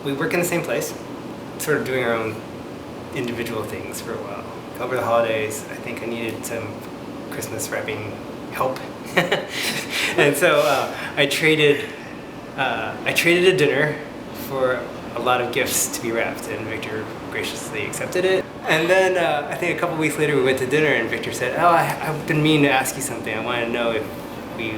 we work in the same place, sort of doing our own individual things for a while. Over the holidays, I think I needed some Christmas wrapping help, and so I traded a dinner for a lot of gifts to be wrapped, and Victor graciously accepted it. And then I think a couple weeks later we went to dinner, and Victor said, "Oh, I've been meaning to ask you something. I want to know if we,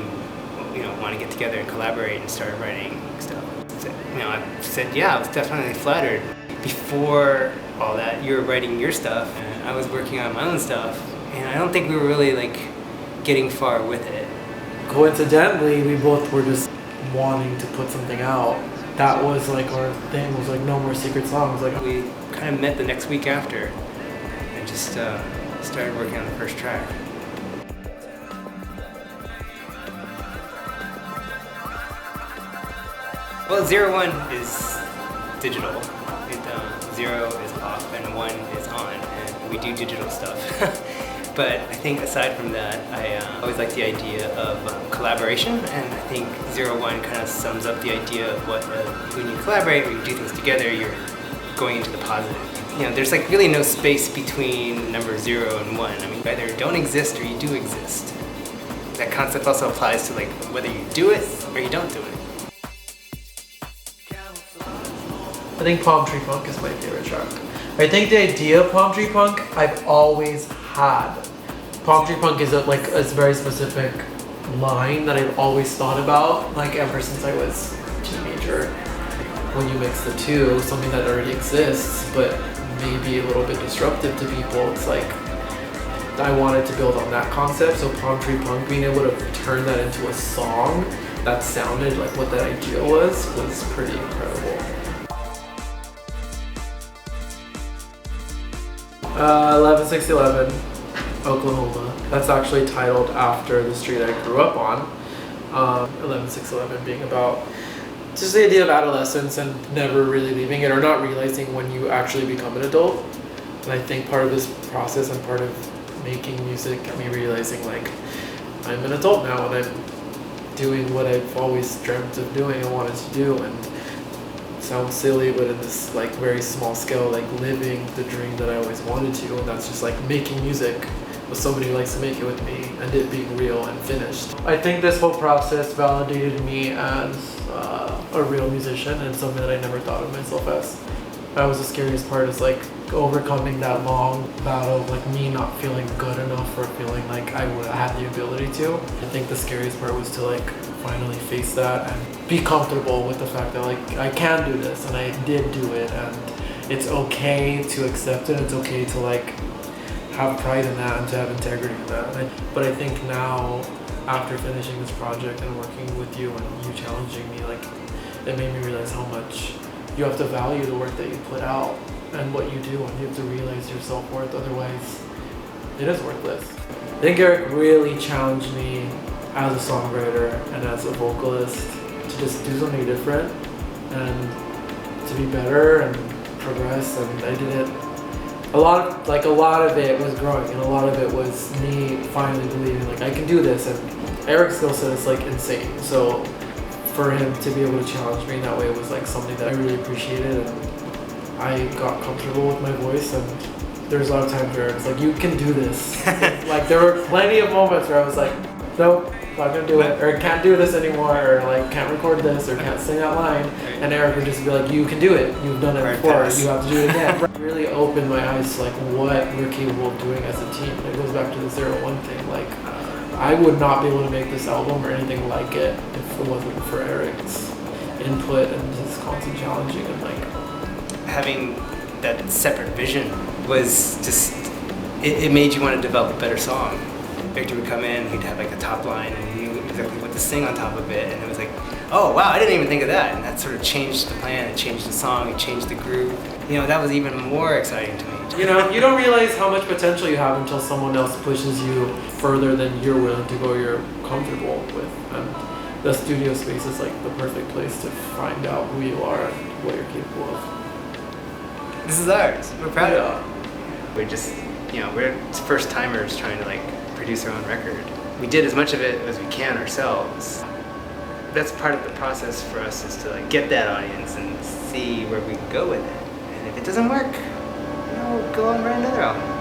want to get together and collaborate and start writing stuff." So, I said, "Yeah, I was definitely flattered." Before all that, you were writing your stuff, and I was working on my own stuff, and I don't think we were really getting far with it. Coincidentally, we both were just wanting to put something out. That was our thing, was no more secret songs. We kind of met the next week after and just started working on the first track. Well, 01 is digital. 0 is off and 1 is on, and we do digital stuff. But I think aside from that, I always like the idea of collaboration, and I think 01 kind of sums up the idea of what when you collaborate, when you do things together, you're going into the positive. There's really no space between number 0 and 1. I mean, you either don't exist or you do exist. That concept also applies to whether you do it or you don't do it. I think Palm Tree Punk is my favorite track. I think the idea of Palm Tree Punk I've always had. Palm Tree Punk is a very specific line that I've always thought about, ever since I was a teenager. When you mix the two, something that already exists, but maybe a little bit disruptive to people, it's I wanted to build on that concept. So Palm Tree Punk, being able to turn that into a song that sounded like what that idea was pretty incredible. 11611, Oklahoma. That's actually titled after the street I grew up on. 11611 being about just the idea of adolescence and never really leaving it, or not realizing when you actually become an adult. And I think part of this process and part of making music got me realizing I'm an adult now, and I'm doing what I've always dreamt of doing and wanted to do. And sounds silly, but in this very small scale, living the dream that I always wanted to, and that's just making music with somebody who likes to make it with me, and it being real and finished. I think this whole process validated me as a real musician, and something that I never thought of myself as. That was the scariest part, is overcoming that long battle of me not feeling good enough, or feeling I had the ability to. I think the scariest part was to finally face that and be comfortable with the fact that I can do this, and I did do it, and it's okay to accept it. It's okay to have pride in that and to have integrity in that. But I think now, after finishing this project and working with you and you challenging me, it made me realize how much you have to value the work that you put out and what you do, and you have to realize your self-worth, otherwise it is worthless. I think Eric really challenged me as a songwriter and as a vocalist to just do something different and to be better and progress, and I did it. A lot of it was growing, and a lot of it was me finally believing I can do this, and Eric's skill set is insane. So for him to be able to challenge me in that way was something that I really appreciated, and I got comfortable with my voice. And there's a lot of times where it's you can do this. There were plenty of moments where I was nope, not gonna do it, or can't do this anymore, or can't record this, or can't sing that line. And Eric would just be you can do it, you've done it before, you have to do it again. It really opened my eyes to what we're capable of doing as a team. It goes back to the 01 thing. I would not be able to make this album or anything like it if it wasn't for Eric's input and his constant challenging, and having that separate vision was just, it made you want to develop a better song. Victor would come in, he'd have a top line, and he knew exactly what to sing on top of it, and it was oh wow, I didn't even think of that, and that sort of changed the plan, it changed the song, it changed the groove. That was even more exciting to me. You don't realize how much potential you have until someone else pushes you further than you're willing to go, you're comfortable with. And the studio space is the perfect place to find out who you are and what you're capable of. This is ours. We're proud of it. We're just, we're first timers trying to produce our own record. We did as much of it as we can ourselves. That's part of the process for us, is to get that audience and see where go with it. And if it doesn't work, go and write another album.